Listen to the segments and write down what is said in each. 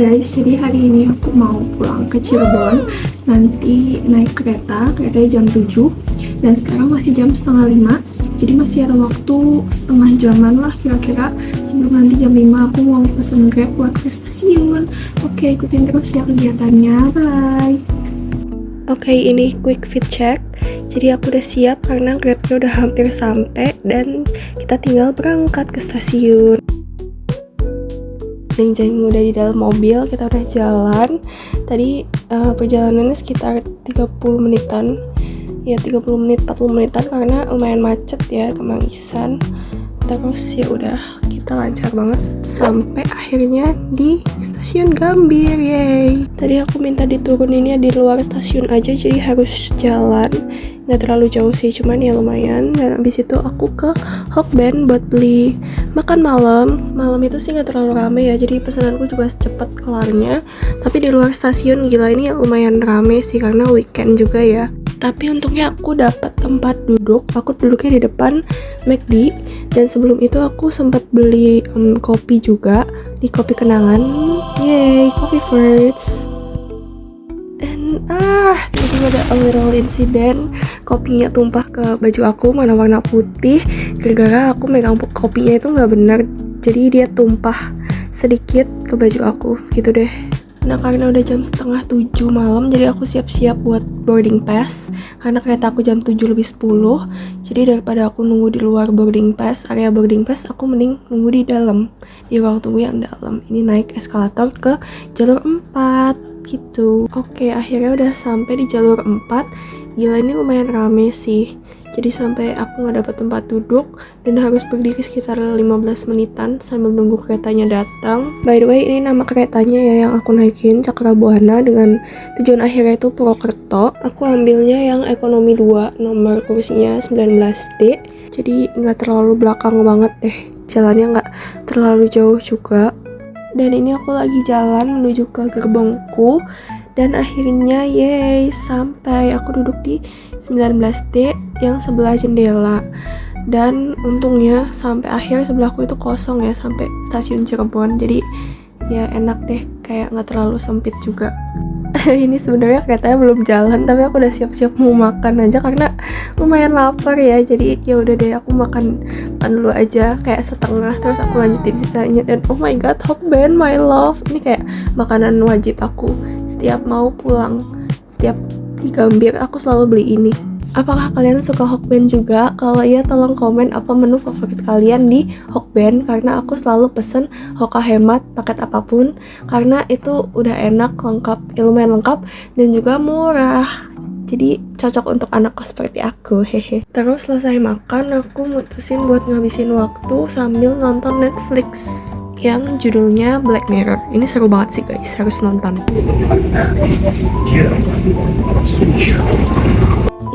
guys, jadi hari ini aku mau pulang ke Cirebon. Nanti naik keretanya jam 7. Dan sekarang masih jam setengah 5. Jadi masih ada waktu setengah jaman lah kira-kira. Sebelum nanti jam 5 aku mau pesen Grab buat ke stasiun. Oke, ikutin terus ya kegiatannya. Bye! Oke, ini quick fit check. Jadi aku udah siap karena Grabnya udah hampir sampai. Dan kita tinggal berangkat ke stasiun. Jeng-jeng udah di dalam mobil, kita udah jalan. Tadi perjalanannya sekitar 30 menitan. Ya 30 menit, 40 menitan karena lumayan macet ya ke Mangisan. Terus ya udah kita lancar banget sampai akhirnya di stasiun Gambir. Yeay. Tadi aku minta dituruninnya di luar stasiun aja, jadi harus jalan. Nggak terlalu jauh sih, cuman ya lumayan. Dan abis itu aku ke Hokben buat beli makan malam. Malam itu sih nggak terlalu rame ya, jadi pesananku juga cepet kelarnya. Tapi di luar stasiun gila ini lumayan rame sih karena weekend juga ya. Tapi untungnya aku dapat tempat duduk. Aku duduknya di depan McD. Dan sebelum itu aku sempat beli kopi juga di Kopi Kenangan. Yay, coffee first. And tiba-tiba ada a little incident. Kopinya tumpah ke baju aku, mana warna putih. Gara-gara aku megang kopinya itu nggak benar, jadi dia tumpah sedikit ke baju aku, gitu deh. Nah karena udah jam setengah 7 malam, jadi aku siap-siap buat boarding pass. Karena kereta aku jam 7 lebih 10. Jadi daripada aku nunggu di luar area boarding pass, aku mending nunggu di dalam, di ruang tunggu yang dalam. Ini naik eskalator ke jalur 4 gitu. Oke, akhirnya udah sampai di jalur 4. Gila ini lumayan rame sih. Jadi sampai aku gak dapet tempat duduk dan harus berdiri sekitar 15 menitan sambil nunggu keretanya datang. By the way, ini nama keretanya ya yang aku naikin, Cakrabuana, dengan tujuan akhirnya itu Purwokerto. Aku ambilnya yang ekonomi 2, nomor kursinya 19D. Jadi gak terlalu belakang banget deh. Jalannya gak terlalu jauh juga. Dan ini aku lagi jalan menuju ke gerbongku. Dan akhirnya yeay, sampai aku duduk di 19D yang sebelah jendela. Dan untungnya sampai akhir sebelahku itu kosong ya, sampai stasiun Cirebon. Jadi ya enak deh, kayak gak terlalu sempit juga. Ini sebenarnya keretanya belum jalan, tapi aku udah siap-siap mau makan aja karena lumayan lapar ya. Jadi ya udah deh, aku makan dulu aja kayak setengah, terus aku lanjutin sisanya. Dan oh my god, Hokben my love, ini kayak makanan wajib aku. Setiap mau pulang, setiap di Gambir aku selalu beli ini. Apakah kalian suka Hokben juga? Kalau iya tolong komen apa menu favorit kalian di Hokben, karena aku selalu pesen Hoka Hemat paket apapun karena itu udah enak, lengkap, lumayan lengkap dan juga murah. Jadi cocok untuk anak kos seperti aku, hehe. Terus selesai makan, aku mutusin buat ngabisin waktu sambil nonton Netflix yang judulnya Black Mirror. Ini seru banget sih guys, harus nonton.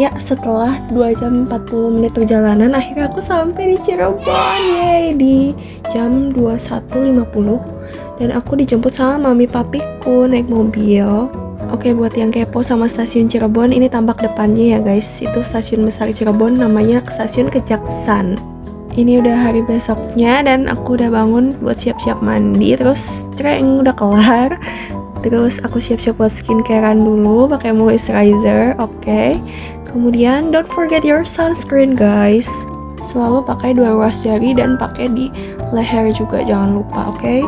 Ya, setelah 2 jam 40 menit perjalanan, akhirnya aku sampai di Cirebon, yeay, di jam 21.50. Dan aku dijemput sama mami papiku naik mobil. Oke, buat yang kepo sama stasiun Cirebon, ini tampak depannya ya guys. Itu stasiun besar Cirebon, namanya Stasiun Kejaksan. Ini udah hari besoknya dan aku udah bangun buat siap-siap mandi. Terus cereng udah kelar. Terus aku siap-siap buat skincarean dulu pakai moisturizer, oke. Kemudian don't forget your sunscreen guys. Selalu pakai 2 ruas jari dan pakai di leher juga, jangan lupa, oke.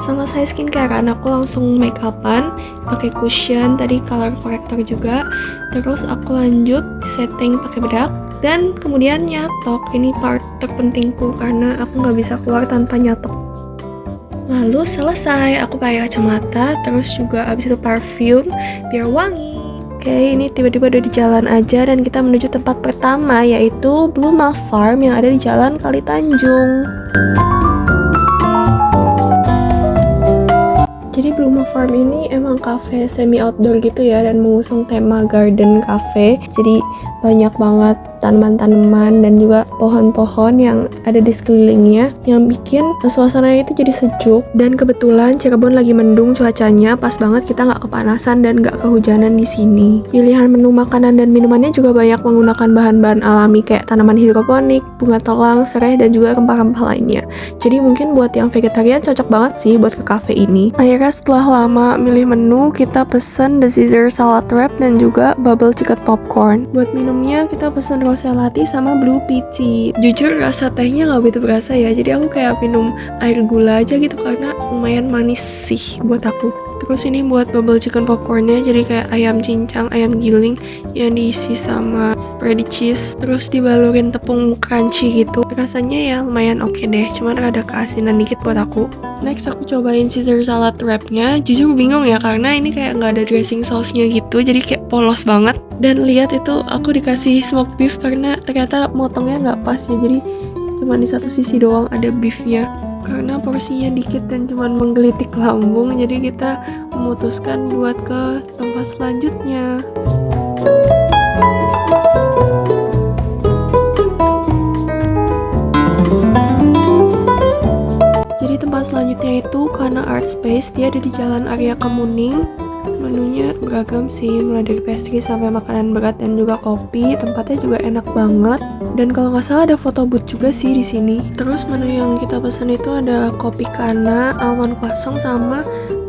Selesai skincarean aku langsung make upan, pakai cushion, tadi color corrector juga. Terus aku lanjut setting pakai bedak dan kemudian nyatok. Ini part terpentingku karena aku nggak bisa keluar tanpa nyatok. Lalu selesai, aku pakai kacamata, terus juga abis itu parfum biar wangi. Oke, ini tiba-tiba udah di jalan aja dan kita menuju tempat pertama, yaitu Bluma Farm yang ada di Jalan Kali Tanjung. Jadi Bluma Farm ini emang cafe semi outdoor gitu ya, dan mengusung tema garden cafe. Jadi banyak banget tanaman-tanaman dan juga pohon-pohon yang ada di sekelilingnya yang bikin suasananya itu jadi sejuk. Dan kebetulan Cirebon lagi mendung cuacanya, pas banget kita nggak kepanasan dan nggak kehujanan di sini. Pilihan menu makanan dan minumannya juga banyak menggunakan bahan-bahan alami kayak tanaman hidroponik, bunga telang, serai dan juga rempah-rempah lainnya. Jadi mungkin buat yang vegetarian cocok banget sih buat ke cafe ini. Akhirnya Akhirnya setelah lama milih menu, kita pesen the Caesar salad wrap dan juga bubble chicken popcorn. Buat minumnya kita pesen rose latte sama blue peachy. Jujur rasa tehnya nggak begitu berasa ya, jadi aku kayak minum air gula aja gitu karena lumayan manis sih buat aku. Terus ini buat bubble chicken popcornnya, jadi kayak ayam cincang, ayam giling yang diisi sama spread cheese, terus dibalurin tepung crunchy gitu. Rasanya ya lumayan oke deh, cuman rada keasinan dikit buat aku. Next aku cobain Caesar salad wrapnya. Jujur bingung ya karena ini kayak nggak ada dressing sauce-nya gitu, jadi kayak polos banget. Dan lihat itu aku dikasih smoked beef karena ternyata motongnya nggak pas ya, jadi cuma di satu sisi doang ada beefnya. Karena porsinya dikit dan cuma menggelitik lambung, jadi kita memutuskan buat ke tempat selanjutnya. Jadi tempat selanjutnya itu karena art space, dia ada di Jalan Arya Kemuning. Menunya beragam sih, mulai dari pastry sampai makanan berat dan juga kopi. Tempatnya juga enak banget. Dan kalau nggak salah ada photo booth juga sih di sini. Terus menu yang kita pesan itu ada kopi kana, almond croissant sama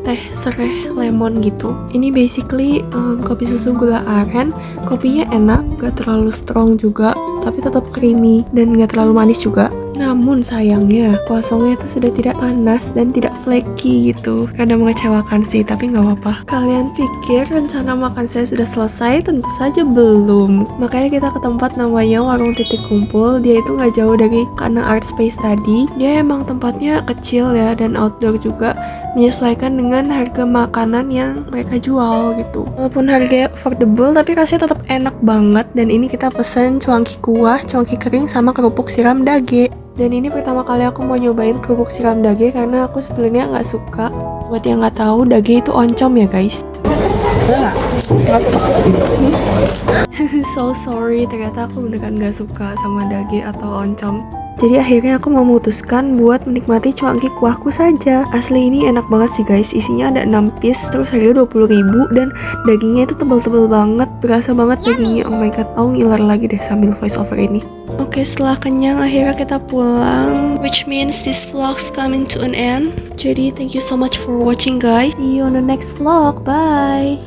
teh serai lemon gitu. Ini basically kopi susu gula aren. Kopinya enak, gak terlalu strong juga, tapi tetap creamy dan gak terlalu manis juga. Namun sayangnya croissantnya itu sudah tidak panas dan tidak flaky gitu. Kadang mengecewakan sih, tapi gak apa-apa. Kalian pikir rencana makan saya sudah selesai? Tentu saja belum. Makanya kita ke tempat namanya Warung Titik Kumpul. Dia itu gak jauh dari karena art space tadi. Dia emang tempatnya kecil ya dan outdoor juga, menyesuaikan dengan harga makanan yang mereka jual gitu. Walaupun harganya affordable, tapi rasanya tetap enak banget. Dan ini kita pesen cuangki kuah, cuangki kering, sama kerupuk siram dage. Dan ini pertama kali aku mau nyobain kerupuk siram dage karena aku sebenarnya nggak suka. Buat yang nggak tahu, dage itu oncom ya guys. So sorry, ternyata aku beneran nggak suka sama dage atau oncom. Jadi akhirnya aku memutuskan buat menikmati cuangki kuahku saja. Asli ini enak banget sih guys. Isinya ada 6 piece, terus harganya 20.000 dan dagingnya itu tebal-tebal banget. Berasa banget dagingnya. Oh my god, aku ngiler lagi deh sambil voice over ini. Oke, setelah kenyang akhirnya kita pulang, which means this vlog's coming to an end. Jadi thank you so much for watching guys. See you on the next vlog. Bye.